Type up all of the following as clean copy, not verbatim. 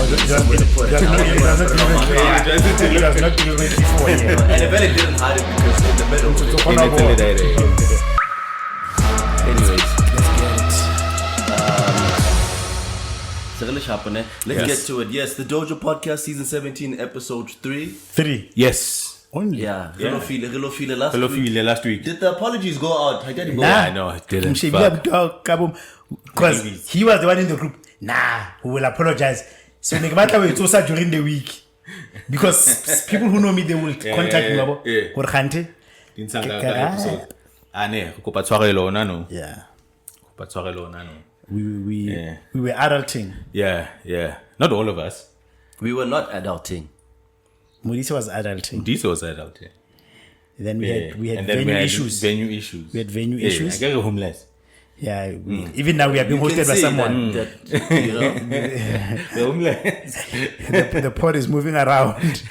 not delivered before. And the belly didn't hide it because in the middle. Anyways, let's get to it. Yes, the Dojo podcast, season 17, episode 3. 3. Yes. Only. Yeah. Hello, feel last week. Did the apologies go out? I didn't go out. No, it didn't. Because he was the one in the group. Who will apologize. So the matter it's also during the week. Because people who know me, they will contact me. Yeah. We were adulting. Yeah. Not all of us. We were not adulting. Mudisa was adulting. Then we had venue issues. We had venue issues. I get homeless. Yeah, even now we are being hosted by someone. The pod is moving around.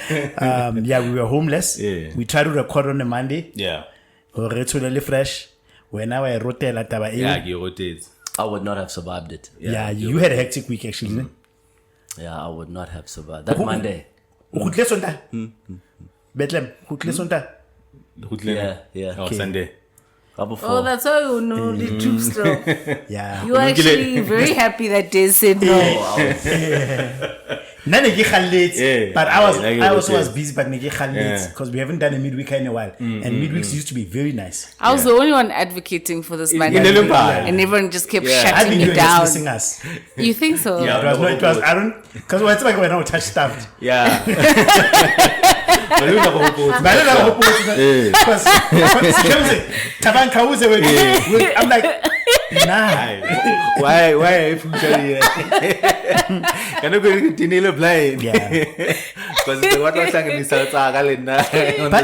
We were homeless. Yeah. We tried to record on a Monday. Yeah. Fresh. When now I wrote I would not have survived it. Yeah, you had a hectic week actually. Yeah, I would not have survived that Monday. Bethlehem. Yeah. Oh, Sunday. Oh, that's how you know the true stuff. Yeah. You were actually very happy that day said no. But I also was busy, but because we haven't done a midweek in a while. And midweeks used to be very nice. I was the only one advocating for this man. And everyone just kept shutting me down. Missing us. You think so? Yeah, it was Aaron. Because it's like when I touch stuff. Yeah. I'm like, nah. Why can you continue to play? Yeah. Because what was talking is but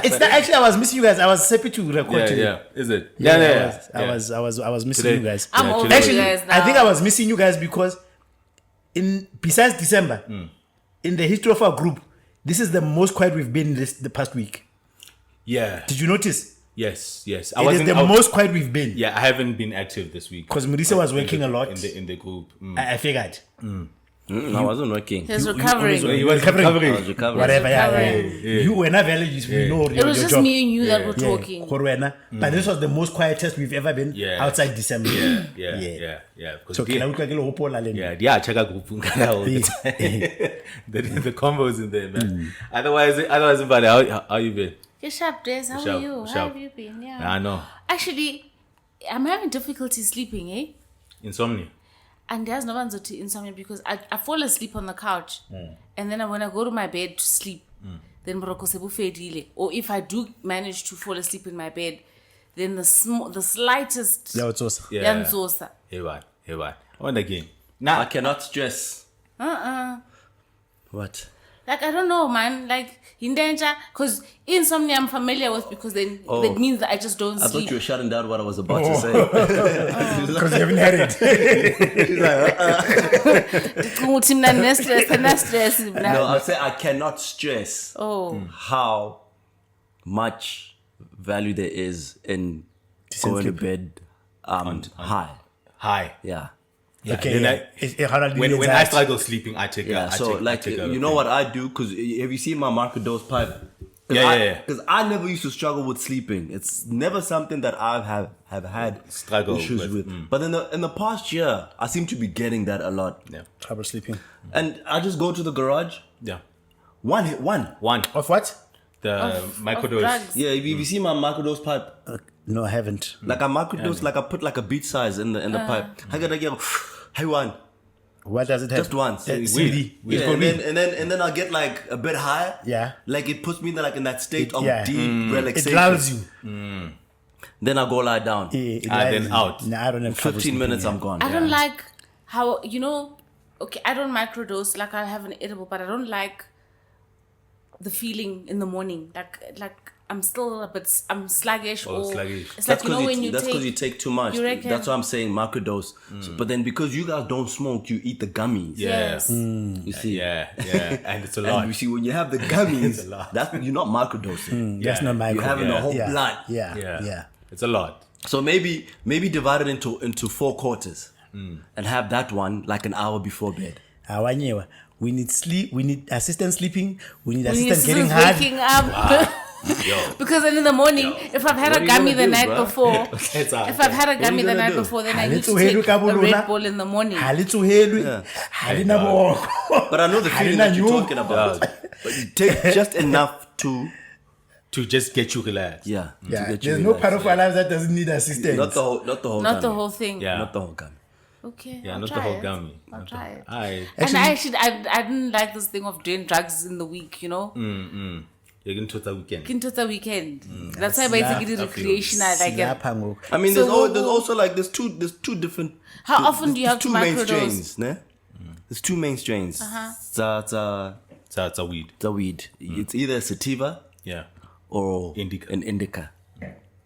it's not actually I was missing you guys. I was happy to record today. Yeah. Is it? Yeah. I was missing today. You guys. I'm over actually, you guys now. I think I was missing you guys because besides December, in the history of our group, this is the most quiet we've been the past week. Yeah. Did you notice? Yes. It is the most quiet we've been. Yeah, I haven't been active this week. Because Marisa was working a lot. In the group. I figured. I wasn't working. He was recovering. You were recovering. I was recovering. Whatever, yeah. You were not valid. We know it was just job. me and you that were talking. But this was the most quietest we've ever been outside December. Yeah. So can I look like a little check out group. The combos in there, man. Otherwise, buddy, how you been? You're sharp, Des. How are you? How have you been? Yeah. I know. Actually, I'm having difficulty sleeping, Insomnia. And there's no answer to insomnia because I fall asleep on the couch. And then when I go to my bed to sleep, then or if I do manage to fall asleep in my bed, then the slightest Hey, what? On the game. I cannot stress. What? Like, I don't know, man. Like, in danger, because insomnia I'm familiar with because then that means that I just don't sleep. I thought you were shutting down what I was about to say. Because you haven't had it. No, I'll say I cannot stress how much value there is in going to bed high. Yeah. Okay. When I struggle sleeping, I take you know what I do? Because have you seen my microdose pipe? Because I never used to struggle with sleeping. It's never something that I have had issues with. But in the past year, I seem to be getting that a lot. Yeah. Trouble sleeping. And I just go to the garage. Yeah. One. Of what? The microdose. Yeah. Have you seen my microdose pipe? No, I haven't. Like a microdose, like I put like a beach size in the pipe. I gotta get one. What does it have? Just once. CD. And then I'll get like a bit higher. Yeah. Like it puts me in that state of deep relaxation. It lulls you. Then I go lie down. Then out. No, I don't have 15 minutes, I'm gone. I don't like how, okay, I don't microdose, like I'll have an edible, but I don't like the feeling in the morning. Like I'm still I'm sluggish. Sluggish. It's that's like, when that's because you take too much. That's why I'm saying microdose. But then because you guys don't smoke, you eat the gummies. Yes. You see. Yeah. And it's a lot. And you see, when you have the gummies, you're not microdosing. That's not microdosing. You're having the whole blunt. Yeah. It's a lot. So maybe divide it into 4 quarters and have that one like an hour before bed. Awanyewa. We need sleep. We need assistant sleeping. We need When assistant you're getting hard. waking up. Because then in the morning, if I've had What a are you gummy gonna the do, night bro? before, It's if I've had a gummy you the gonna night do? before, then I need to Halitsuhelu take a kabulula. Red Bull in the morning. Halitsuhelu. Halina boko. But I know the feeling that you're talking about. But you take just enough to just get you relaxed. Yeah, to get you there's no relaxed. part of our life that doesn't need assistance. Not the whole Not gummy. the whole thing. Yeah. Not the whole gummy. Okay. Yeah, I'll not the try whole it. gummy. I'll try it. I And I didn't like this thing of doing drugs in the week, you know? you're going to the weekend. Into the weekend. That's why basically recreation I like it. Silapha ngoku. I mean, So there's also like there's two different. How often do you have to two main microdose? strains, ne? There's two main strains. It's So it's a weed. the weed. It's either sativa Yeah. or Indica. an indica,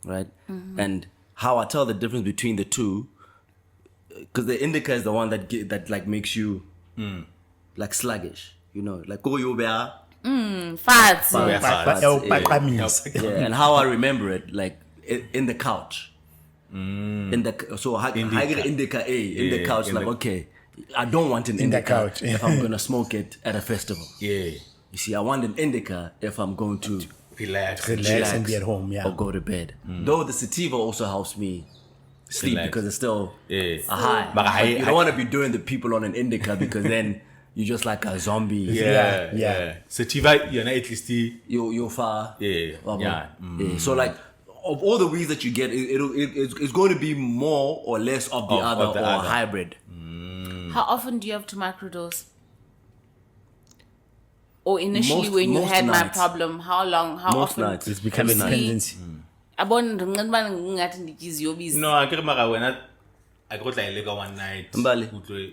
right? And how I tell the difference between the two, because the indica is the one that like makes you like sluggish, you know, like go you bear. Fats. Yeah. Baqamisa. Yeah, and how I remember it, like in the couch. So I get indica A in the couch, in like the- okay, I don't want an In the indica couch. if I'm gonna smoke it at a festival. Yeah. You see, I want an indica if I'm going to Relax. Relax and be at home, yeah. or go to bed. Though the sativa also helps me sleep Relax. because it's still Yeah. a high. But But you don't want to be doing the people on an indica because then you're just like a zombie. Yeah. Yeah. Sativa, you're not at least You're far. Yeah. Blah, blah. Yeah. Yeah. So like of all the weeds that you get, it's going to be more or less of the Of other the or other. hybrid. How often do you have to microdose? Or initially Most- when you most had my nights. problem, how long? How Most often? nights. It's becoming Every night. dependency. Abona ngicela ngathi ndikiziyobisi. No, I can't remember when I got like one night. Mbali.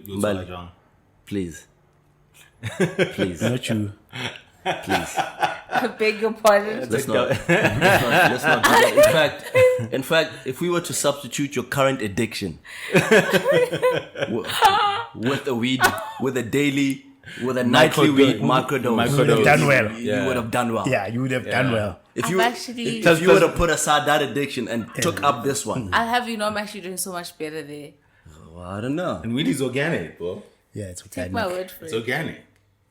You're Mbali. so Please. Please. Not you. Please. I beg your pardon. Let's not do that. In fact, if we were to substitute your current addiction with a weed, with a daily, with a nightly weed microdose, You would have done well. you would have done well. Yeah, you would have done well. If I've you actually- if you would have put aside that addiction and took up this one, I'll have you know I'm actually doing so much better there. well, I don't know. And weed is organic, bro. Yeah, it's Take okay. my word for It's it. organic.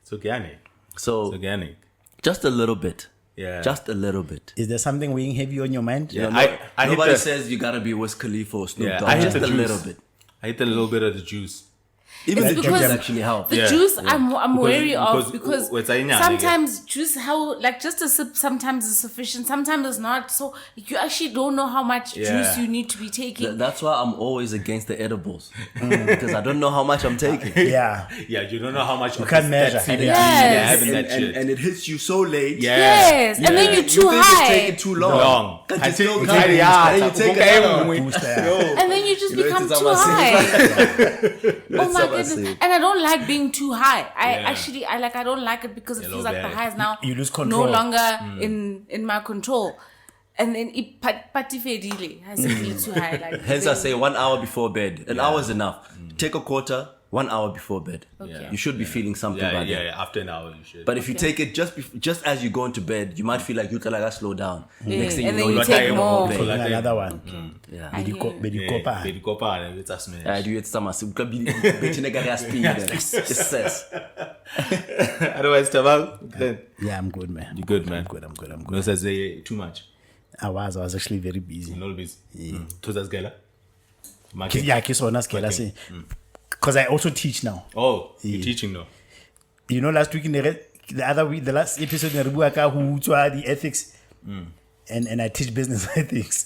It's organic. It's So organic. just a little bit, Yeah. just a little bit. Is there something weighing heavy on your mind? Yeah. No, I hit nobody the- says you gotta be Wiz Khalifa or Snoop Yeah, Dogg. I hit Just the a juice. little bit. I hit a little bit of the juice. Even It's the because juice actually helps. The Yeah. juice I'm wary of because- because it's a- sometimes juice how like just a sip sometimes is sufficient, sometimes it's not. So you actually don't know how much Yeah. juice you need to be taking. That's why I'm always against the edibles because I don't know how much I'm taking. Yeah. Yeah, you don't know how much you can't measure. CBD Yes. you're having that shit. And it hits you so late. Yeah. Yes, and then Yeah. you're You too think high, it's taking too long. Long. But I you still think- can't. Yeah, And then you it's take okay. another one. Booster, yeah. and then you just You know, become it's too on my high. Oh my on my goodness! scene. And I don't like being too high. Yeah. I don't like it because it Yellow feels like the bag. high is now You lose no control. longer in my control. And then it patifedile has to be too high. Like Hence, I say 1 hour before bed. An hour is enough. Mm. Take a quarter, 1 hour before bed. Okay. You should be feeling something by Yeah, then. yeah. After an hour, you should. But if you take it just as you go into bed, you might feel like you can like slow down. Next thing and you then know, you you're take tired more. of Taking bed. another one. Yeah. I hear you. Bedikopa. Baby copa, it's a smash. I do it some It says. Otherwise, Tabal, then Yeah, I'm good, man. you're good, man. I'm good. I'm good. No, says too much. I was actually very busy. You're not busy. Tuzas Gala. Yeah, kisona skela say. Because I also teach now. Oh, you're teaching now. You know, last week in the other week, the last episode in Ribuaka who taught the ethics. And I teach business ethics.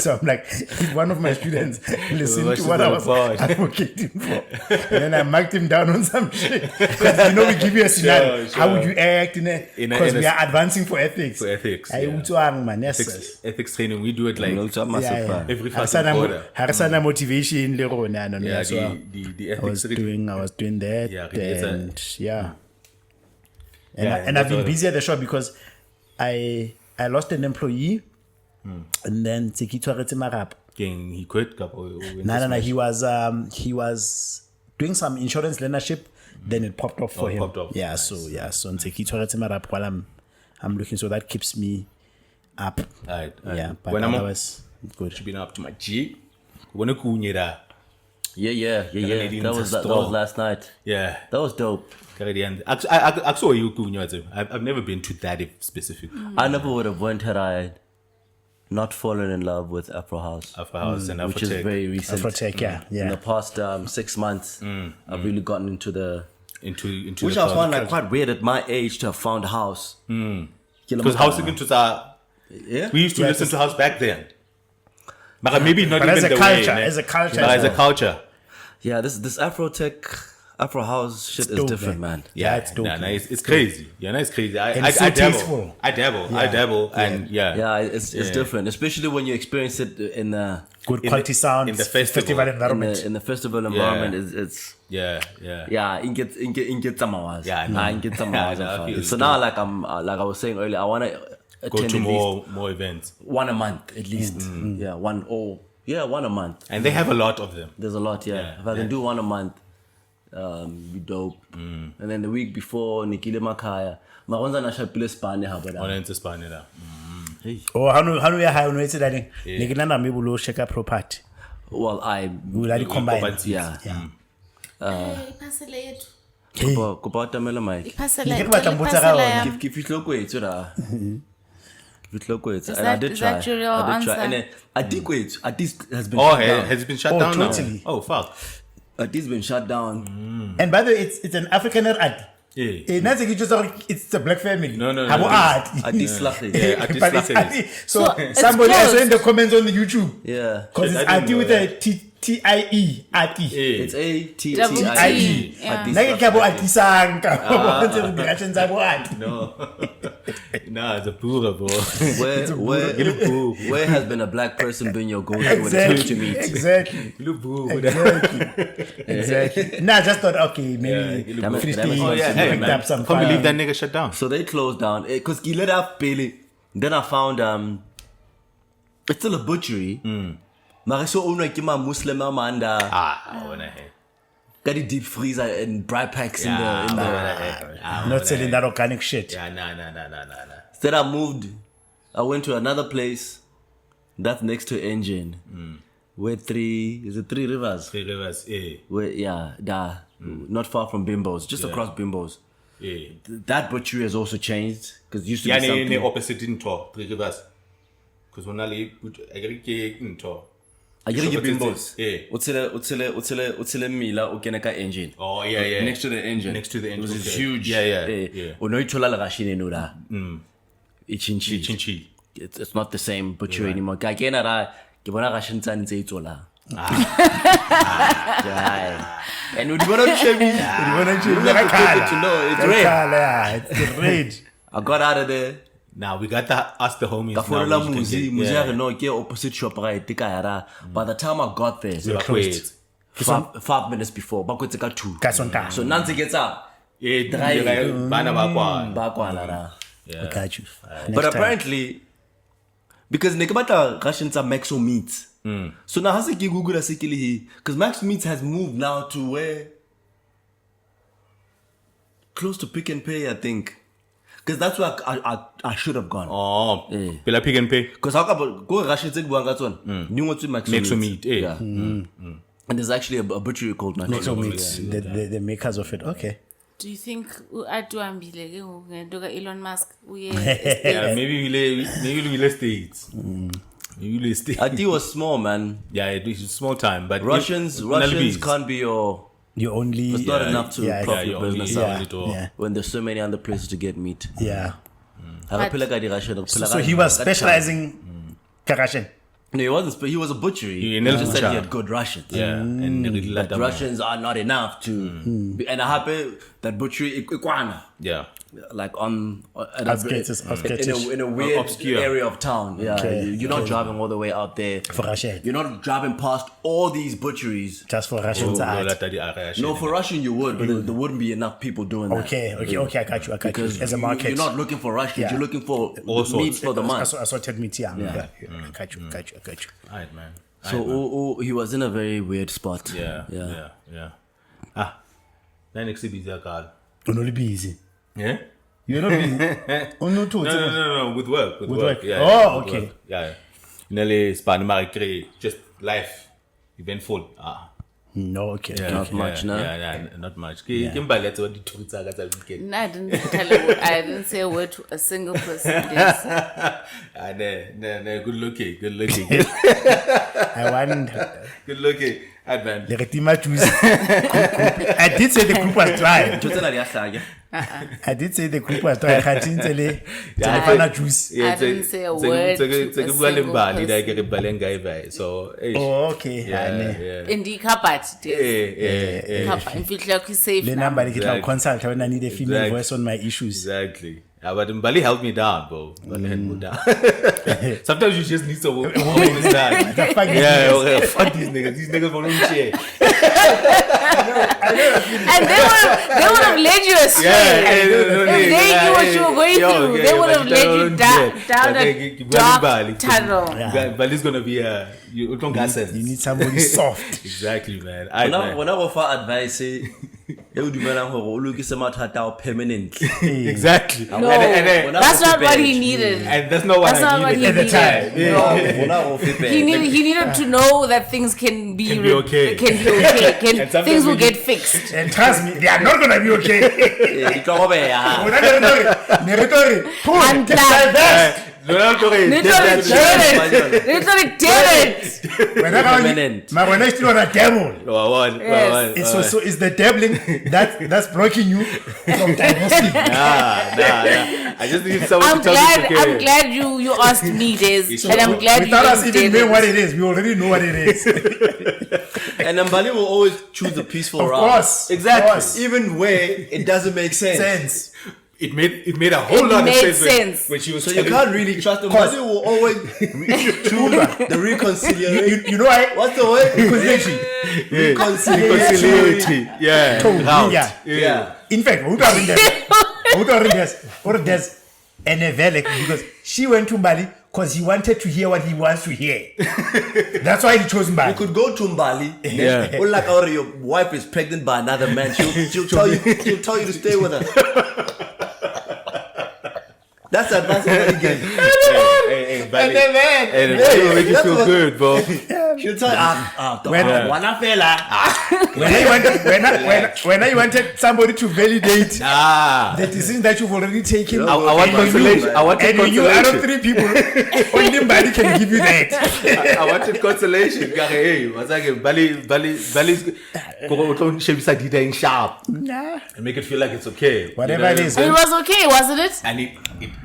So I'm like, if one of my students listened What to should what they I was report? advocating for, and then I marked him down on some shit. Because we give you a scenario. Sure. How would you act in it? In a- Because in a- we are advancing for ethics. For ethics, I yeah. utswang, man. Yes, yes. Ethics training, we do it like every Ha fucking sana quarter. ha re sana motivation le rona, no, no, Yeah, so the I was ethics. doing that, Yeah, it's a- and yeah, Yeah, and I've been that's busy at the shop because I lost an employee, and then Tsekitwaretse Marap. He quit. No, he was doing some insurance learnership, then it popped off for him. Popped off. Yeah, so Tsekitwaretse Marap while I'm looking, so that keeps me up. Alright. Yeah, but When I'm otherwise good. been up to my G. When I kunyera. Yeah. That was last night. Yeah. That was dope. I saw you. I've never been to that specific. I never would have went had I not fallen in love with Afro House. Afro House and Afro which is very recent. Afro Tech, yeah. In the past 6 months, I've really gotten into the into which I found like quite weird at my age to have found a house. Because house we used to listen to house back then. But maybe not but even as a the culture, way. as a culture. As a culture. Yeah, this Afro Tech, Afro House shit is dope, different, man. Yeah, it's dope. It's crazy. Yeah, it's crazy. And it's so tasteful. I dabble, and Yeah, it's different, especially when you experience it in the Good quality sound in the festival environment. in the festival environment. It's yeah. it gets some hours. Yeah, I know. Get some Yeah, hours. I feel So now, like I was saying earlier, I want to Go attend to at least more events, one a month at least. Yeah, one a month. and they have a lot of them. There's a lot. Yeah, if I can do one a month, be dope. And then the week before, Nikile Makaya. Maronza na shapile Spane habada. On into Spanish. Oh, how do you have no it's that Nikinana maybe will check up property. Well, I We like combine. yeah. Iphasela yethu. Kuba tamela mic. Iphasela. Ngeke batambutsa ka wona. Give it look wait, da. Give it look wait. And I that- did is try. that your real I did try. answer? And then Adis has been Oh, shut down. has it been shut Oh, down totally. now? Oh, fuck. Adis been shut down. And by the way, it's an African art. Yeah. It's a black family. No. Habo art. Adis Lachi. Yeah, Adis But it's Lachi. art. So it's somebody I saw in closed. the comments on the YouTube. Yeah. Because Shit, it's I art didn't with know a TIE. Art. It's A-T-T-I-E. Double-T, yeah. Adis Like Lachi. kabo artisang ka. The directions abo art. No. Nah, it's a pura, bro. Where has been a black person been your go-to when it comes to meat? Exactly. Exactly. Nah, I just thought, okay, maybe Damn it, 50 damn it. Oh, yeah, hey, picked man. up some Can't believe fun. that nigga shut down. So they closed down because Gileda Pele. Then I found it's still a butchery. But I saw only a Muslim Amanda. Got the deep freezer and bright packs in the. Not selling that organic shit. Yeah, nah. Instead, I went to another place that's next to Engine. Where three rivers? 3 Rivers, yeah. Where, not far from Bimbo's, just across Bimbo's. Yeah. That butchery has also changed because used to Yeah, be ne something. opposite into 3 Rivers. Because when I get into. I get So Bimbo's. Yeah. Utsele Mila Ukeneka Engine. Oh, yeah. Next to the engine. Next to the engine. It was Okay. huge. Yeah. Unoitola la gashine nura. Ichinchi. Chinchi. It's not the same butchery anymore. Ka kena ra ke bona gashin tsa ntse itsola. And we want to show me. To know it's red. It's red. I got out of there. Now we got to ask the homies. Ka folela now which muzi, can muzi get- ya no ke opposite shop right tika yara. By the time I got there, Yeah. closed. 5 minutes before, bakwetse ka 2. Ka Sontaga. So Nancy gets up. Yeah, Drive. bana ba kwa. Bakwala ra. I got you. But Next time. apparently, because Nekabata Russians are Maxo Meats. So now has ki Google asikili because Maxo Meats has moved now to where close to Pick and Pay, I think. Because that's where I should have gone. Oh, Yeah. Pela Pick and Pay. Because how about go Russian take one? New one to Maxo Maxo Meats. Meat, Yeah. And there's actually a butchery called Maxo So Meats. meets the makers of it. Okay. Do you think atuambile ke ngento ka Elon Musk uye Yeah, maybe we'll states. Maybe we'll states. Ati was small, man. Yeah, it's small time, but Russians can't be your. You only. It's not enough to profit you business only- out yeah. Yeah. when there's so many other places to get meat. Yeah. So So he was specializing Russian. No, he wasn't. He was a butchery. He He never just said butcher. he had good Russians. Yeah, and they really like But that. Russians are not enough to. And I happy that butchery Ikwana, Yeah. like on Outskirts. in a weird Obscure. area of town. Yeah, Okay, you're not driving all the way out there. For Russian. You're not driving past all these butcheries. Just for Russian art. No, for Russian you would, but there wouldn't be enough people doing that. Okay. I got you. Because As a market. you're not looking for Russians, Yeah. you're looking for All sorts. meats for the month. Assorted meat, yeah. I got you. Alright, man. So he was in a very weird spot. Yeah. Then exhibit your card. You're not busy. Yeah? You're not busy. Oh, no, too. No. With work. With work. Yeah, Oh, with okay. work. Yeah. Nelly Span just life. Eventful. No, okay. Not much, no. Yeah, not much. Kimbali, that's what you told us at the weekend. No, I didn't say a word to a single person. Yes. No, good looking. I want. Good looking. Man. I did say the group was dry. I did say the group was dry. Juice. I didn't say a word to a single person. So, oh, okay. In the cupboard. In fact, safe. The number I get consult when I need a female voice on my issues. Exactly. But Mbali helped me down, bro. Mbali helped me down. Sometimes you just need to hold this down. Fuck these niggas. These niggas won't share. And they would have led you astray. If they knew what you were going through, they would have led you down a dark tunnel. Bali's gonna be you need somebody soft. Exactly, man. When I offer advice, permanently. Exactly. No, that's not what he needed. And that's not what I needed at the time. He needed to know that things can be okay. Things will get fixed. And trust me, they are not gonna be okay. Literally did it. When I still on a devil. It's the dabbling that's blocking you from divorcing. I just need someone to tell me it's okay. I'm glad you asked me this, and I'm glad without you us even knowing what it is, we already know what it is. And Mbali will always choose the peaceful route. Of course. Exactly. Even where it doesn't make sense. It made a whole lot of sense when she was. So you can't really trust them. Mbali will always choose the reconciliation. You know why? What's the word? Reconciliation. Yeah. In fact, there's an event because she went to Mbali because he wanted to hear what he wants to hear. That's why he chose Mbali. You could go to Mbali. Or like, your wife is pregnant by another man. She'll tell you to stay with her. That's the advice Mbali gave. Hey, it'll make you feel good, bro. She'll tell you, when I wanted somebody to validate the decision that you've already taken. I want consolation. I wanted consolation. You out of 3 people, only Mbali can give you that. I wanted consolation. Hey, Bali's sharp and make it feel like it's okay. Whatever it is. And it was okay, wasn't it? And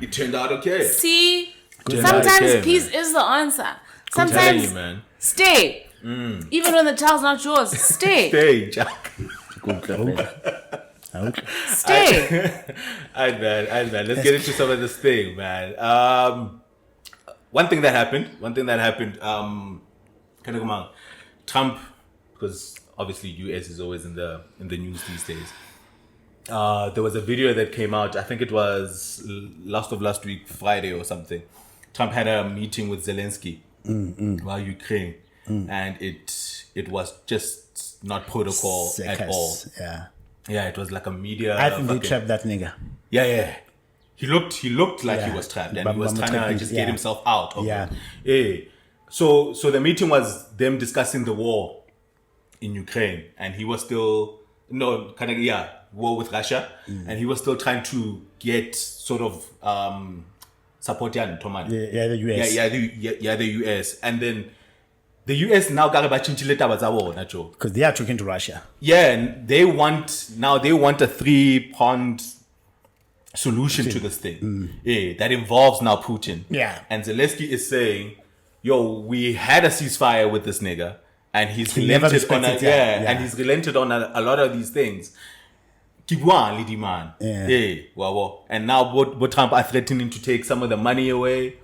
it turned out okay. See, sometimes peace is the answer. Sometimes stay. Even when the child's not yours, stay. Stay, Jack. Stay. Alright, man. Let's get into some of this thing, man. One thing that happened. Trump, because obviously US is always in the news these days. There was a video that came out. I think it was last week, Friday or something. Trump had a meeting with Zelensky while Ukraine, and it was just not protocol at all. Yeah, it was like a media. I think they trapped that nigga. Yeah. He looked like he was trapped, and he was trying to just get himself out of it. So the meeting was them discussing the war in Ukraine, and he was still war with Russia, and he was still trying to get sort of support the US. The US, and then the US now because they are talking to Russia. Yeah, and they want a 3-pronged solution to this thing. That involves now Putin. Yeah, and Zelensky is saying, "Yo, we had a ceasefire with this nigga, and he's relented on and he's relented on a lot of these things." And now what Trump are threatening to take some of the money away.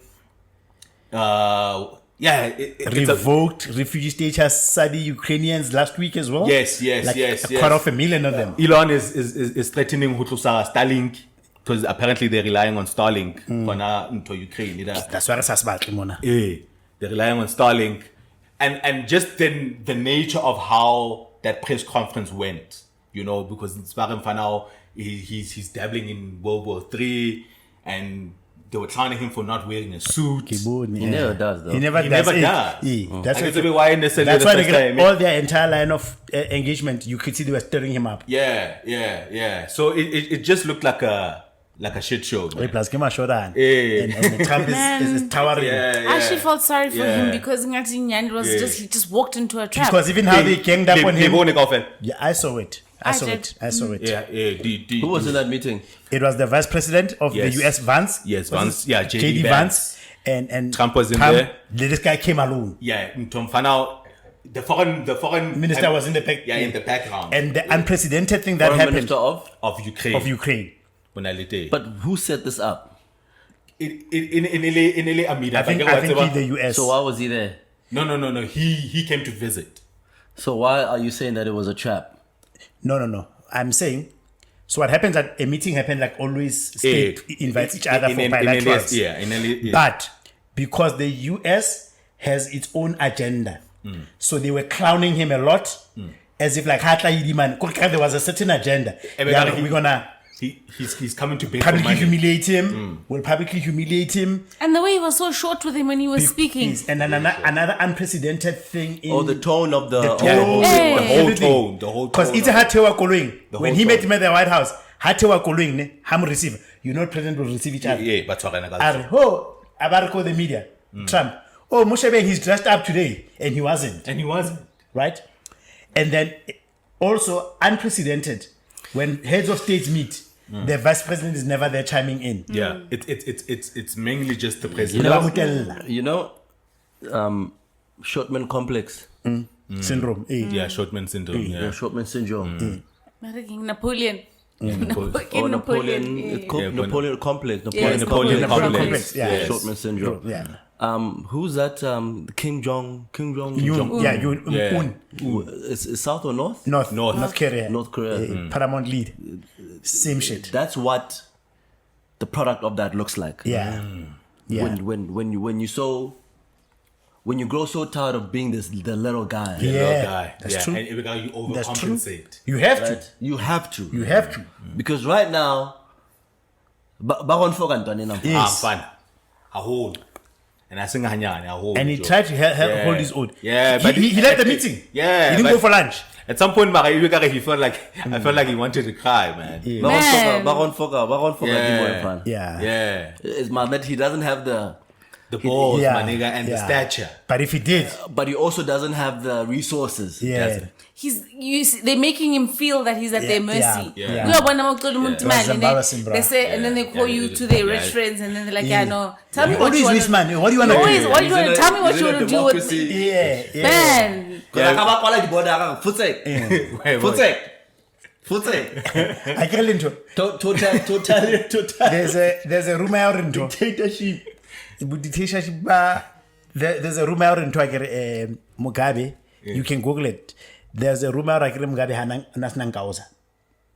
Revoked refugee status study Ukrainians last week as well. Yes. Quite off 1 million of them. Elon is threatening Starlink because apparently they're relying on Starlink for Ukraine. That's what it's about, Kimona. They're relying on Starlink, and just then the nature of how that press conference went. Because Sparren for now, he's dabbling in World War III, and they were clowning him for not wearing a suit. He never does, though. He never He does. never it. does. That's Why necessarily that's the why first time, all their entire line of engagement, you could see they were stirring him up. Yeah. So it just looked like a shit show. Man. Plus, came short and Trump is towering. I actually felt sorry for him because he just walked into a trap. Because even how they ganged up on him. Yeah, Yeah, I saw it. I saw it. yeah. Who was in that meeting? It was the vice president of the US, Vance. Yes, Vance. Yeah, JD Vance. And Trump was in there. This guy came alone. Yeah, Tom Fanau, the foreign Minister was in the back. Yeah, in the background. And the unprecedented thing that Foreign happened Minister of Ukraine. of Ukraine. But who set this up? In LA, I think he the US. So why was he there? No. He came to visit. So why are you saying that it was a trap? No. I'm saying, so what happens at a meeting happened like always state invites each other for bilaterals. But because the US has its own agenda, so they were clowning him a lot, as if like there was a certain agenda. We're gonna he's coming to beg publicly for money. humiliate him. We'll publicly humiliate him. And the way he was so short with him when he was speaking. And then another unprecedented thing in The tone of the whole tone. Because it's a Hatewa Koloing. When he met him at the White House, Hatewa Koloing, Ham receive. You know, president will receive each other. Yeah, but Abarko the media. Trump. Oh, Moshe, he's dressed up today. And he wasn't. Right? And then also unprecedented. When heads of states meet, the vice president is never there chiming in. Yeah, it's mainly just the president. You know, Shortman complex. Syndrome. Yeah, Shortman syndrome. Yeah, Shortman syndrome. Napoleon. Napoleon. It's called Napoleon complex. Napoleon complex. Yeah. Shortman syndrome. Yeah. Who's that? Kim Jong Un. Yeah, Un. Is South or North? North Korea. North Korea. Paramount lead. Same shit. That's what the product of that looks like. Yeah. When you grow so tired of being the little guy. That's true. And every guy you overcompensate. You have to. Right? You have to. Because right now, Baron Fogan Yes. Fun. A whole. And I sing a whole. And he tried to hold his own. Yeah, but he left the meeting. Yeah. He didn't go for lunch. At some point, he felt like I felt like he wanted to cry, man. Baron Fogan. Yeah. It's mad that he doesn't have the balls, my nigga, and the stature. But if he did, but he also doesn't have the resources. They're making him feel that he's at their mercy. embarrassing, bro. They say, and then they call you to their rich friends, and then they're like, no, tell me what you want to man. What do you want to do? Tell me what you want to do with me. Man. I can't into there's a rumor out in dictatorship. There's a rumor out in Mugabe. You can Google it. There's a rumor like Mugabe Hanang Kauza.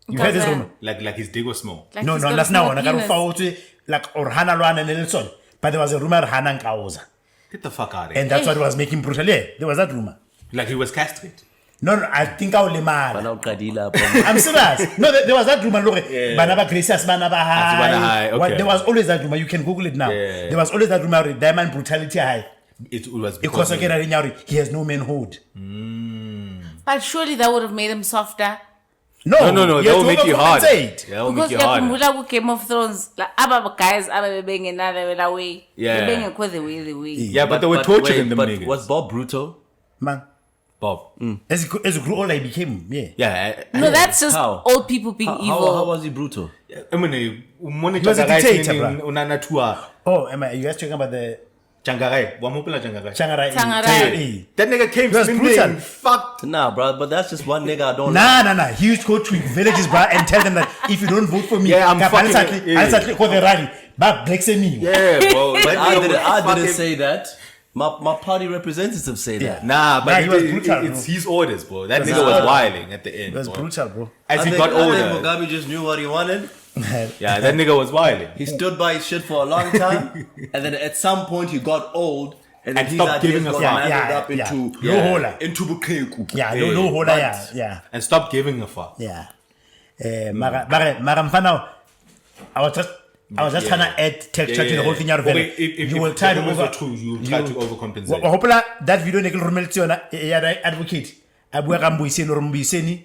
You heard this rumor? Like his dick was small. No, that's not one. Like or Hana Luan and Nelson. But there was a rumor Hanang Kauza. Get the fuck out of here. And that's what was making brutal. Yeah, there was that rumor. Like he was castrated. No, I think I will I'm serious. No, there was that rumor. Banaba Gracias, Banaba High. Okay. There was always that rumor. You can Google it now. Yeah. There was always that rumor. Diamond brutality high. It was because he has no manhood. But surely that would have made him softer. No. That will make you hard. That will make you hard. Game of Thrones, like other guys, being another way. Yeah. The way. Yeah, but they were torturing them. But was Bob brutal? Man. Bob. As he grew older, he became, Yeah. No, that's just old people being evil. How was he brutal? He was a dictator, bro. Oh, you guys talking about the Changarai. Changarai. That nigga came to me fucked. Nah, bro, but that's just one nigga I don't Nah. He used to go to villages, bro, and tell them that if you don't vote for me, I'm fucking I'll go the rally. But breaks me. Yeah, bro. But I didn't say that. My party representatives say that. Nah, but he was brutal, it's his orders, bro. That nigga was wilding at the end. It was brutal, bro. As he got older. Mugabe just knew what he wanted. Yeah, that nigga was wilding. He stood by his shit for a long time, and then at some point he got old, and then stopped giving a fuck. Into Bukeku. No hola, yeah. And stopped giving a fuck. Yeah. Mara mfana, I was just I was just trying to add texture to the whole thing out of it. You will try to overcompensate. Hopefully that video ne ke romeletse yona ya advocate a bua ka Mboiseni or Mboiseni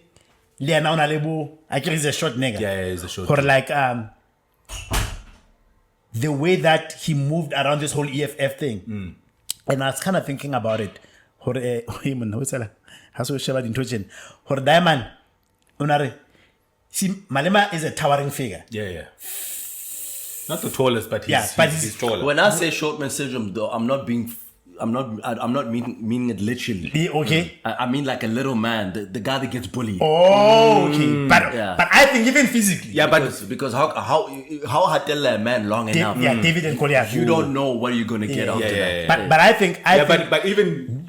le yana ona lebo I think he's a short nigga. Yeah, he's a short. For like the way that he moved around this whole EFF thing. And I was kind of thinking about it. Hore him no sala. Haso sheba dintochen. Hore Diamond onare see Malema is a towering figure. Yeah. Not the tallest, but he's taller. When I say short man syndrome, though, I'm not meaning it literally. Okay. I mean like a little man, the guy that gets bullied. Oh, okay. But I think even physically. Yeah, because how hatella a man long enough? Yeah, David and Goliath. You don't know what you're gonna get out of that. But I think but even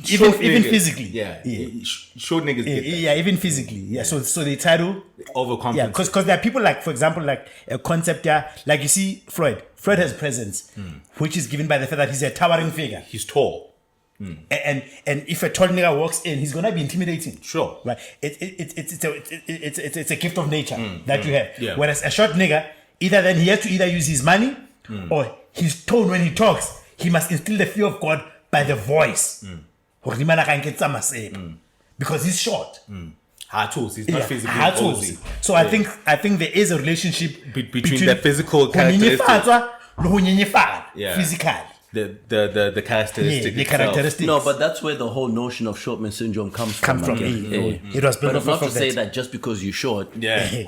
physically. Yeah. Short niggas get that. Yeah, even physically. Yeah. So they try to overcompensate. Yeah, because there are people like, for example, like a concept like you see Freud. Freud has presence, which is given by the fact that he's a towering figure. He's tall. And if a tall nigga walks in, he's gonna be intimidating. Sure. Right. It's a gift of nature that you have. Yeah. Whereas a short nigga, he has to use his money or his tone when he talks. He must instill the fear of God by the voice. Because he's short. He's not physically. So I think there is a relationship between the physical characteristics. Physically. The characteristics. The characteristics. No, but that's where the whole notion of short man syndrome comes from. It was built but not to say that just because you're short, you'll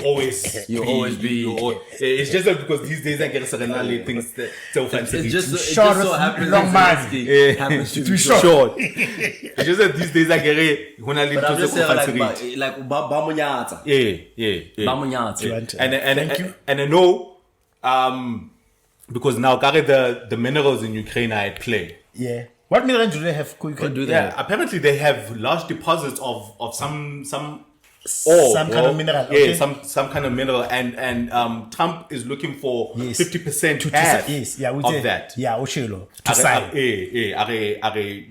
always be. It's just that because these days I get certain things that so fancy. It just short, so happens long man. Happens to be short. It's just that these days I get it. But I'm just saying like bamunyata. And I know because now the minerals in Ukraine are at play. Yeah. What minerals do they have? Apparently they have large deposits of some ore, some kind of mineral. Okay. Yeah, some kind of mineral, and Trump is looking for 50% of that. Yeah, Oshelo.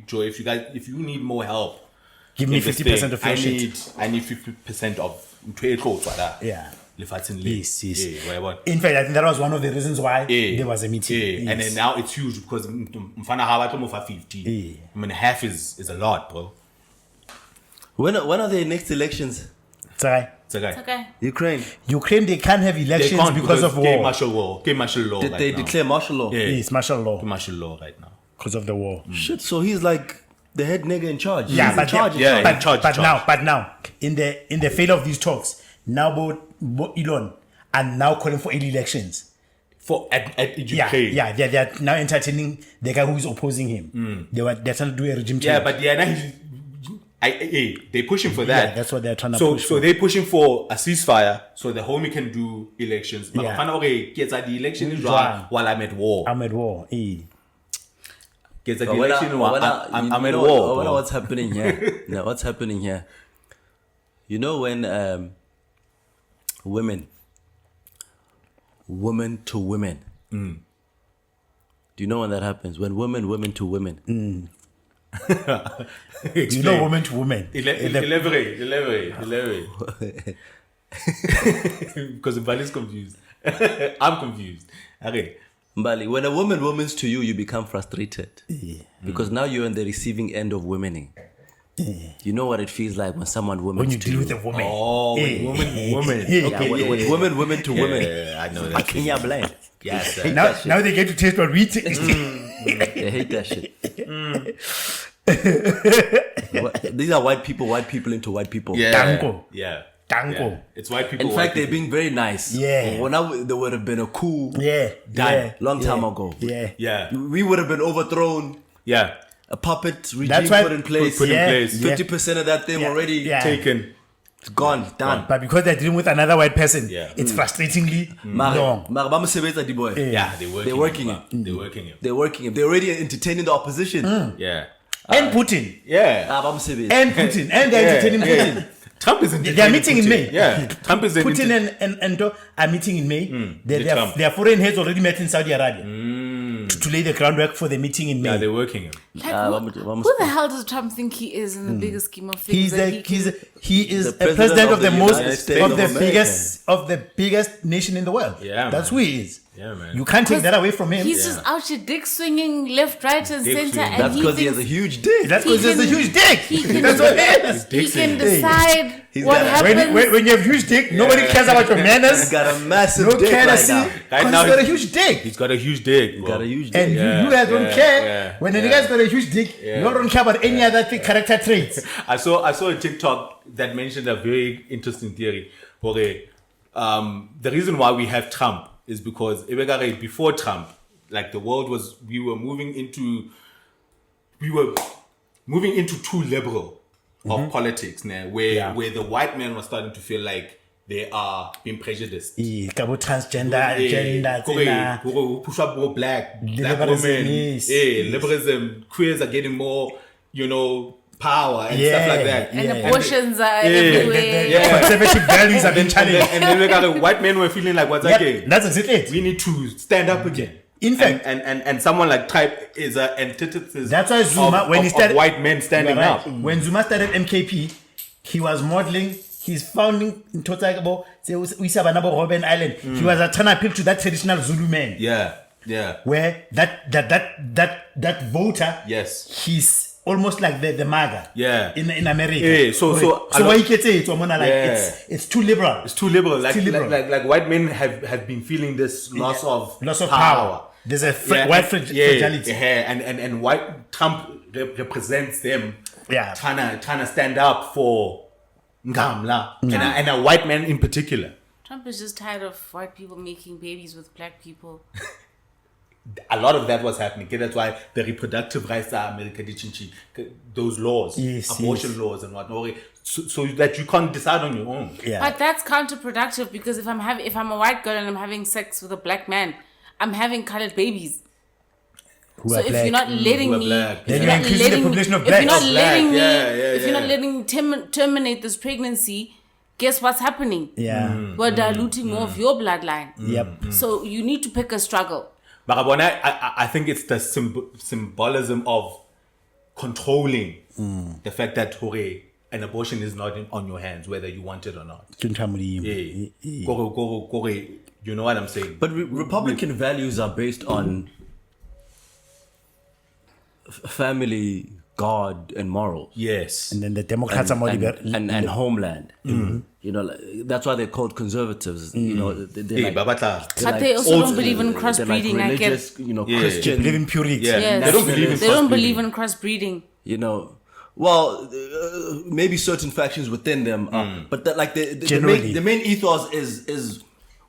Joe, if you need more help, give me 50% of your shit. I need 50% of yeah. Yes. In fact, I think that was one of the reasons why there was a meeting. And then now it's huge because mfana haba 50. I mean, half is a lot, bro. When are the next elections? It's okay. Ukraine, they can't have elections because of war. Martial law. Did they declare martial law? Yeah. Yes, martial law. Martial law right now because of the war. Shit. So he's like the head nigga in charge. Yeah, but now, in the failure of these talks, now both Elon are now calling for early elections. At Ukraine. Yeah, they're now entertaining the guy who is opposing him. They're trying to do a regime change. Yeah, but they're pushing for that. Yeah, that's what they're trying to push for. So they're pushing for a ceasefire so the homie can do elections. But the election is while I'm at war. I'm at war. Get the election while I'm at war. I wonder what's happening here. No, what's happening here? You know when women to women. Do you know when that happens? When women to women. You know women to women. Elaborate. Because Mbali's confused. I'm confused. Okay. Mbali, when a woman womans to you, you become frustrated. Because now you're on the receiving end of womening. You know what it feels like when someone womans when you to deal you. with a woman. Oh, woman. Okay, when women to women. Yeah, I know that. Can you blame? Yes. Now they get to taste what we taste. They hate that shit. These are white people into white people. Tango. Yeah. Tango. Yeah. It's white people. In fact, they're being very nice. Yeah. When there would have been a coup done long time ago. Yeah. We would have been overthrown. Yeah. A puppet regime put in place. 50% of that thing already taken. It's gone, done. But because they're dealing with another white person, it's frustratingly long. Yeah, they're working it. They're already entertaining the opposition. Yeah. And Putin. Yeah. And Putin. And they're entertaining Putin. Trump is they're meeting Putin. in May. Yeah. Trump is Putin and are meeing in May. Their foreign heads already met in Saudi Arabia to lay the groundwork for the meeting in May. Yeah, they're working it. Who the hell does Trump think he is in the bigger scheme of things? He is a president of the biggest nation in the world. Yeah, that's who he is. Yeah, man. You can't take that away from him. He's just out here dick swinging left, right, and Dick center. swinging. And That's because he has a huge dick. That's he because there's a can- huge dick. he can- That's what it is. he can decide He's what got a- happens. When you have huge dick, nobody cares about your manners. He's got a massive No dick courtesy. right now. Because now he's got a he's- huge dick. He's got a huge dick. Bro. Got a huge dick. And Yeah, you guys don't yeah, care yeah, when the yeah. guy's got a huge dick. You don't care about any other character traits. I saw a TikTok that mentioned a very interesting theory. Okay, the reason why we have Trump is because before Trump, like the world was, we were moving into too liberal of politics now, where the white man was starting to feel like they are being prejudiced. Transgender, gender, Push up more black Liberalism, women, yes. liberalism, queers are getting more, power and stuff like that. And abortions are everywhere. Conservative values have been challenged. And then we got the white men were feeling like, what's again? That's exactly it. We need to stand up again. In fact, and someone like Tribe is an antithesis. That's why Zuma, when he started, of white men standing Right. up. When Zuma started MKP, he was modeling his founding in Totagabo, Robben Island. He was trying to appeal to that traditional Zulu man. Yeah. Where that voter, Yes. he's almost like the MAGA. Yeah. In America. Yeah, so why you can say it's it's too liberal. It's too liberal. Like, too liberal. like white men have been feeling this loss of power. There's a white fragility. Yeah, and white Trump represents them. Yeah. Trying to stand up for Ngamla and a white man in particular. Trump is just tired of white people making babies with black people. A lot of that was happening. Okay? That's why the reproductive rights are America, those laws, abortion laws and whatnot, so that you can't decide on your own. Yeah. But that's counterproductive because if I'm a white girl and I'm having sex with a black man, I'm having colored babies. Who So are if black. you're not letting me, black. Then you're increasing the population of blacks. if you're not letting me, If you're not letting me terminate this pregnancy, guess what's happening? Yeah. We're diluting more of your bloodline. Yep. So you need to pick a struggle. But I think it's the symbolism of controlling the fact that an abortion is not on your hands, whether you want it or not. You know what I'm saying? But Republican values are based on family, God, and morals. Yes. And then the Democrats are more liberal. And homeland. You know, that's why they're called conservatives. You know, they're like, But they also don't believe in crossbreeding. They're I like get. religious, They Christian. believe in purity. Yeah. Yes. They don't believe in They don't crossbreeding. believe in crossbreeding. You know, well, maybe certain factions within them, but the main ethos is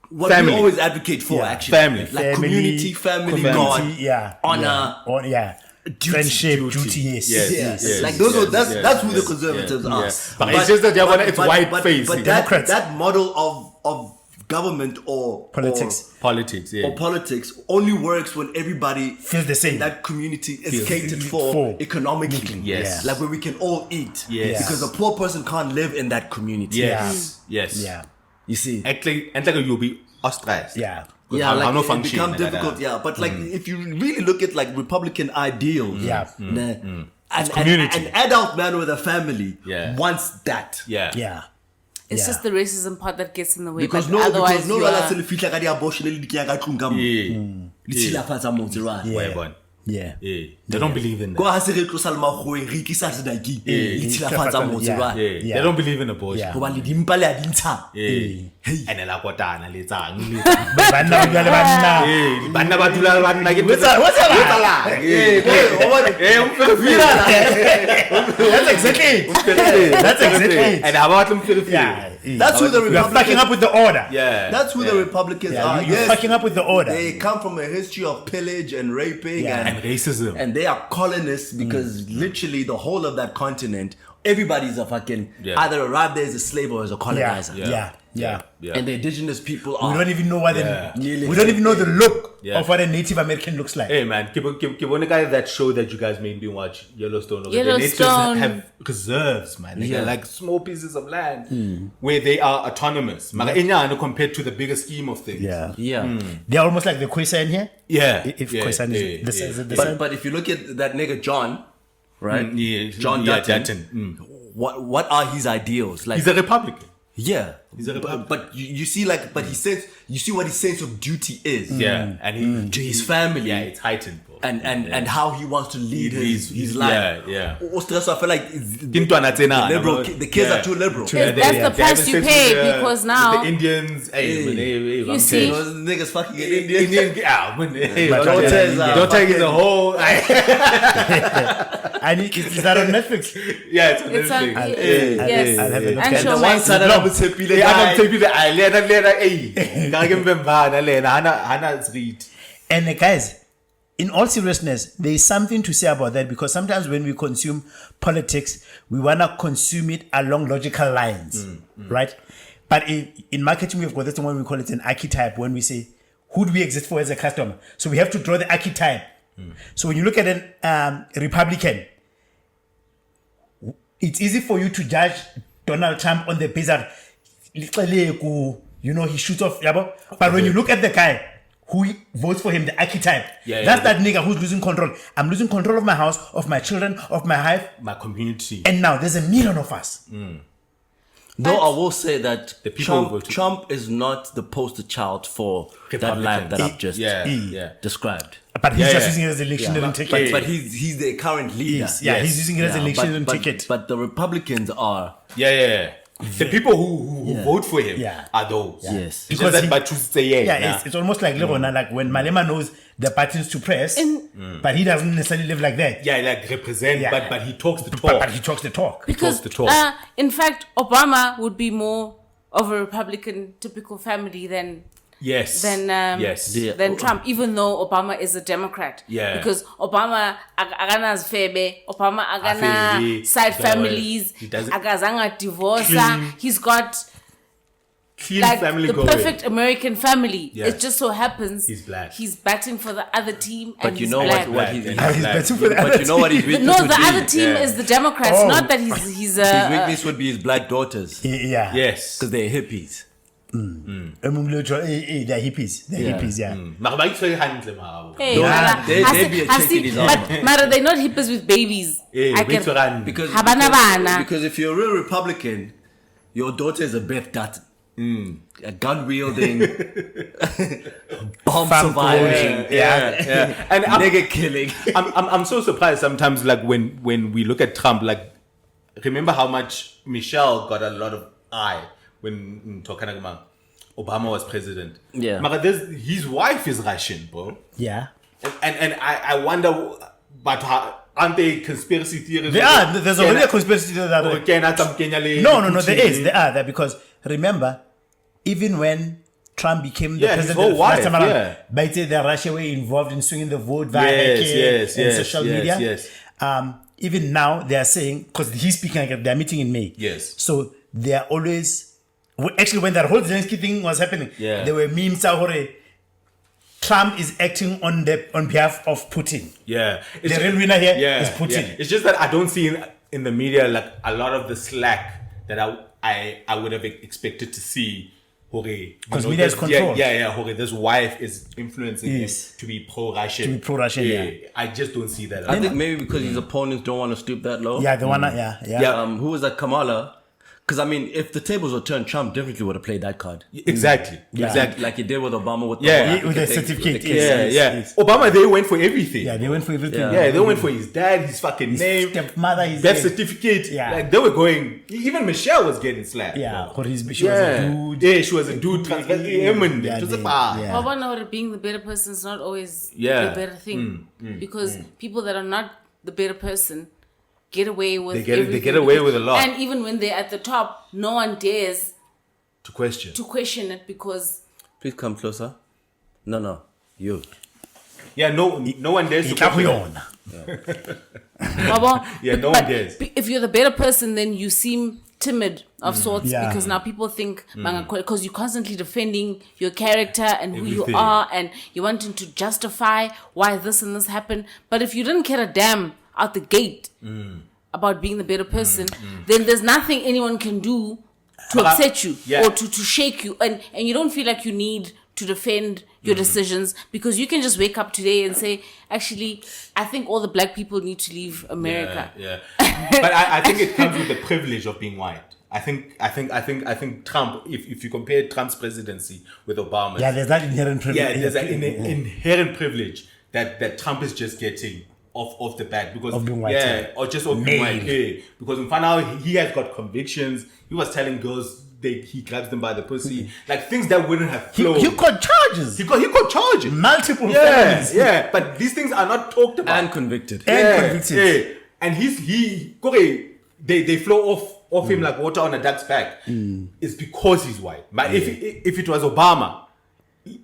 what Family. we always advocate for. Yeah. Actually, Family. like community, family, God, yeah, honor, friendship, duty, yes. Yes. Like those are that's who the yes, conservatives yes, are. yes. But it's just that it's white face. But Democrats. that model of government or Politics. Politics, yeah. or politics only works when everybody Feels the same. that community is Feels- catered for for economically. Yes. Like where we can all eat. Yes. Because a poor person can't live in that community. Yes. Yes. Yeah. You see. And like you'll be ostracized. Yeah. Yeah, How no like it function becomes like difficult. that. Yeah, but like if you really look at like Republican ideals, Yeah. community. an adult man with a family Yeah. wants that. Yeah. Yeah. It's Yeah. just the racism part that gets in the way. Because but no, otherwise because no, you la are- se le fihla ka di-abortion le di-kea ka tlung ka moo. Le tshilafatsa motse jwale. Yeah. Where born? Yeah. Yeah. They don't believe in Ko that. ha se re tlosa le makgoweng, re ikisa sedakeng, le tshilafatsa motse Yeah. jwale. Yeah. Yeah. They don't believe in abortion. Yeah. Hobane dimpa le a di ntsha. Yeah. And la kotana le tsang. Banna ba dula le banna. Eh, banna ba dula le banna ke What's that? That's exactly it. That's exactly it. And how about them? Yeah. That's who the You are fucking up Republicans. with the order. Yeah. That's who the Republicans Yeah, are. you're Yes, fucking up with the order. they come from a history of pillage and raping Yeah. And racism. and they are colonists because literally the whole of that continent, everybody's a fucking either arrived there as a slave or as a Yeah. colonizer. Yeah. And the indigenous people We are. don't even know what Yeah. we don't even know the look Yeah. of what a Native American looks like. Hey man, keep on the guy that show that you guys made me watch Yellowstone. Okay? Yellowstone. The natives have reserves, man. They Yeah. got like small pieces of land where they are autonomous. Mara inyano compared to the bigger scheme of things. Yeah. Yeah. They're almost like the Khoisan here. Yeah. If yeah, Khoisan is yeah, the yeah. size of the But sun. but if you look at that nigga John, right? Yeah, John yeah, Dutton. Mm. What are his ideals? Like He's a Republican. Yeah, but you see, like, but he says, you see what his sense of duty is. Yeah, and to his family. Yeah, it's heightened, bro. And how he wants to lead his life. Yeah. Also, I feel like liberal. The kids are too liberal. That's the price you pay because now the Indians. You see, niggas fucking Indian. Don't take the whole. And is that on Netflix? Yeah, it's on Netflix. Yes. I'll have a look And at show it. my And guys, in all seriousness, there is something to say about that, because sometimes when we consume politics, we want to consume it along logical lines, right? But in marketing, we've got this one we call it an archetype, when we say, who do we exist for as a customer? So we have to draw the archetype. So when you look at an Republican, it's easy for you to judge Donald Trump on the basis that, he shoots off. But when you look at the guy who votes for him, the archetype, that's that nigga who's losing control. I'm losing control of my house, of my children, of my hive, my community. And now there's 1 million of us. Though I will say that the people Trump is not the poster child for that life that I've just described. But he's just using it as an election ticket. But he's the current leader. He's using it as an election ticket. But the Republicans are. The people who vote for him are those. Yes. Because it's almost like like when Malema knows the buttons to press, but he doesn't necessarily live like that. Yeah, like represent, but he talks the talk. But he talks the talk. Because, in fact, Obama would be more of a Republican typical family than Trump, even though Obama is a Democrat. Yeah. Because Obama agana's febe, Obama agana side families, agazanga divorce. He's got clean like family the going. Perfect American family. Yes. It just so happens he's black. He's batting for the other team, but and you he's know black. He's batting for the other But you know what his weakness No, would the be? other team is the Democrats. Not that he's his weakness would be his black daughters. Yeah. Yes. Because they're hippies. They're hippies. They're hippies, Hey, they be a check in his armor. But they're not hippies with babies. Because if you're a real Republican, your daughter is a Beth Dutton. A gun wielding, bomb surviving, and nigga killing. I'm so surprised sometimes, like when we look at Trump, like remember how much Michelle got a lot of eye when Obama was president. Yeah, but his wife is Russian, bro. Yeah, and I wonder, but aren't they conspiracy theories? There's already a conspiracy theory that No, there are because remember, even when Trump became the president, his whole wife, the Russia were involved in swinging the vote via social media. Even now they are saying, because he's speaking, like they're meeting in May. Yes. So they are always, actually when that whole Zelensky thing was happening, there were memes out Trump is acting on behalf of Putin. Yeah. The real winner here is Putin. Yeah. It's just that I don't see in the media like a lot of the slack that I would have expected to see. Because media is controlled. This wife is influencing him to be pro-Russian. I just don't see that. I think maybe because his opponents don't want to stoop that low. Yeah, they want to, who was that, Kamala? Because, I mean, if the tables were turned, Trump definitely would have played that card. Exactly. Like he did with Obama with the certificate. Yes. Obama, they went for everything. Yeah, they went for everything. Yeah, they went for his dad, his fucking name, stepmother, his birth certificate. Yeah. Like, they were going, even Michelle was getting slapped. Yeah, she was a dude. Yeah, she was a dude. Being the better person is not always the better thing. Because people that are not the better person get away with everything. They get away with a lot. And even when they're at the top, no one dares to question it because... Please come closer. No. You. Yeah, no one dares to question it. No one dares. If you're the better person, then you seem timid of sorts because now people think because you're constantly defending your character and who you are and you're wanting to justify why this and this happened. But if you didn't care a damn out the gate about being the better person, then there's nothing anyone can do to upset you or to shake you, and you don't feel like you need to defend your decisions because you can just wake up today and say, actually, I think all the black people need to leave America. But I think it comes with the privilege of being white. I think Trump. If you compare Trump's presidency with Obama's, there's that inherent privilege. yeah, there's an inherent privilege that Trump is just getting off the bat because of being white, or just of being white. Yeah, because in final he has got convictions. He was telling girls he grabs them by the pussy, like things that wouldn't have flown. He got charges. He got charges, multiple felonies. Yeah, but these things are not talked about and convicted. Yeah. And they flow off him like water on a duck's back. It's because he's white. But if it was Obama,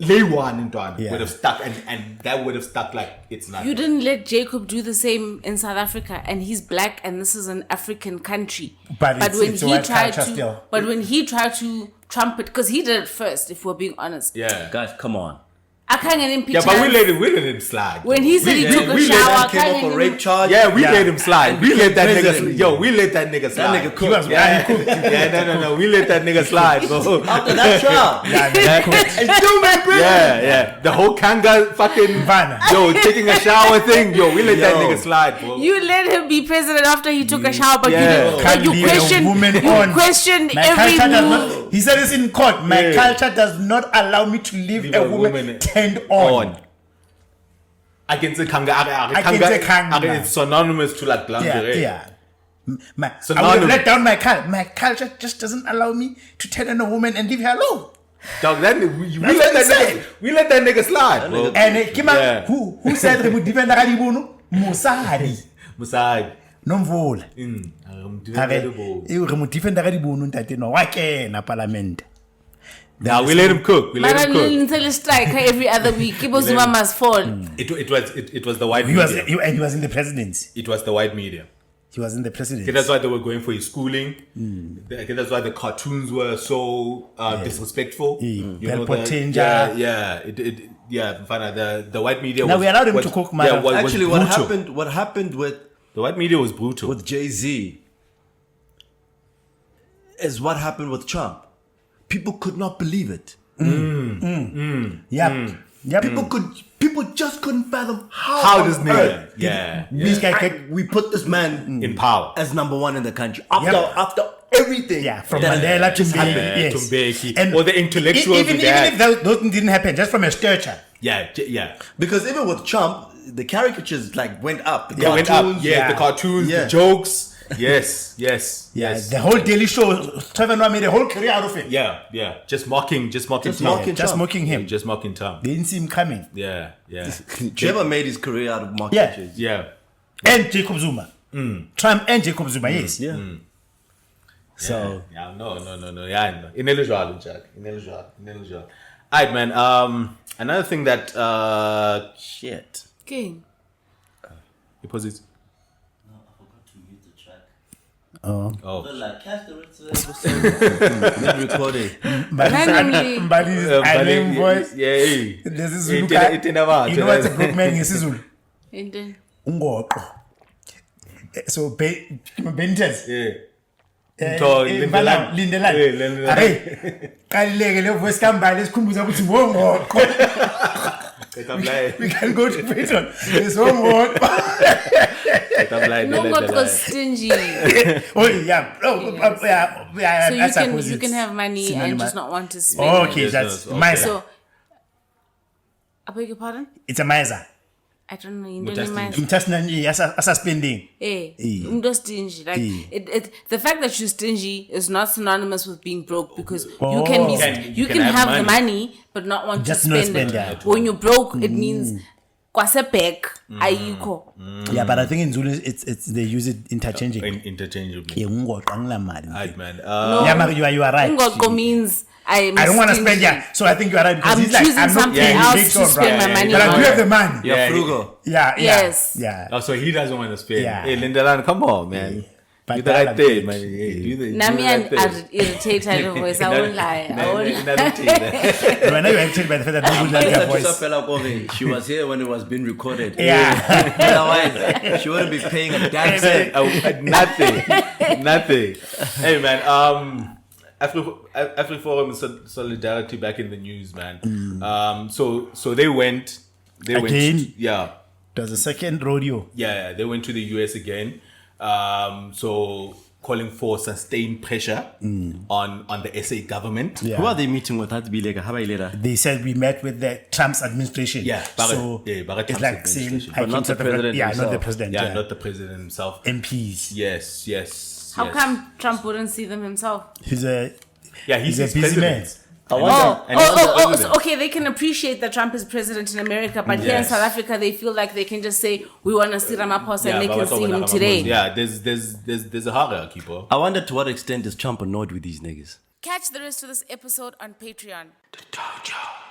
would have stuck and that would have stuck like it's not. You didn't let Jacob do the same in South Africa, and he's black, and this is an African country. But when he tried to trumpet, because he did it first, if we're being honest. Yeah, guys, come on. I can't get him pictures. Yeah, but we let him slide. When he said he took a shower, came off a rape charge. Yeah, we let him slide. We let that nigga. We let that nigga slide. That nigga cooked. No. We let that nigga slide, bro. After that trial. It's too man, bro. Yeah. The whole kanga fucking taking a shower thing. We let that nigga slide, bro. You let him be president after he took a shower, but you questioned every move. He said this in court. My culture does not allow me to leave a woman turned on. I can say kanga. It's synonymous to like lingerie. I will let down my culture. My culture just doesn't allow me to turn on a woman and leave her alone. Dog, we let that nigga slide, bro. And who said they would defend the Musari. Nomvula. Parliament. Now we let him cook. We let him cook. Strike every other week. Ibozuma must fall. It was the white media. And he was in the presidency. It was the white media. He was in the presidency. That's why they were going for his schooling. That's why the cartoons were so disrespectful. The white media. Now we allowed him to cook. Actually, what happened with the white media was brutal. With Jay-Z is what happened with Trump. People could not believe it. People just couldn't fathom how this nigga. We put this man in power as number one in the country after everything. Yeah, from Mandela to Mbeki, and or the intellectuals. Even if those didn't happen, just from a stature. Yeah. Because even with Trump, the caricatures went up. The cartoons, the jokes. Yes. The whole Daily Show, Trevor Noah made a whole career out of it. Yeah. Just mocking Trump. Just mocking him. Just mocking Trump. They didn't see him coming. Yeah. Trevor made his career out of mocking. Yeah. And Jacob Zuma. Trump and Jacob Zuma, yes. Yeah. So. Yeah, no. Yeah, ineligible, Jack. Ineligible. Alright, man. Another thing that shit. Okay. Deposit. Oh. Like, catch the episode. Recording. But I name voice. Yeah. This is Zulu. You know what's a broke man in Zulu? Ungoqo. So Benitez. Lindelani. Are kalileke le voice kambali esikhumbuza ukuthi ngongoqo. We can go to Patreon. It's homework. No, stingy. So you can have money and just not want to spend. Okay, that's miser. So, I beg your pardon? It's a miser. I don't know. You don't miser. As spending. Stingy. Like the fact that you're stingy is not synonymous with being broke, because you can have the money but not want to spend it. When you're broke, it means kwasebek ayikho. Yeah, but I think in Zulu it's they use it interchangeably. Interchangeably. Right, man. You are right. Ungoqo means I don't want to spend, so I think you are right, because I'm he's like, choosing something else to spend my money but on. I do have the money. You're frugal. Yes. Oh, so he doesn't want to spend. Yeah. Hey, Lindelan, come on, man. But do the right thing, man. Nami irritated voice. I won't lie. When are you irritated by the fact that people don't hear voice? She was here when it was being recorded. Yeah. Otherwise, she wouldn't be paying a damn cent. Nothing. Hey, man. Afri Solidarity back in the news, man. So they went again. Yeah. It was a second rodeo. Yeah, they went to the US again. So calling for sustained pressure on the SA government. Yeah. Who are they meeting with? They said we met with the Trump's administration. So it's Trump's like saying, administration. But not the president not the himself. president. Yeah, not the president himself. MPs. Yes. How come Trump wouldn't see them himself? He's a he's a busy man. So, okay, they can appreciate that Trump is president in America, but here in South Africa, they feel like they can just say, we want to see Ramaphosa and they can see him today. Yeah, there's a hierarchy, bro. I wonder to what extent is Trump annoyed with these niggas. Catch the rest of this episode on Patreon. The Dojo.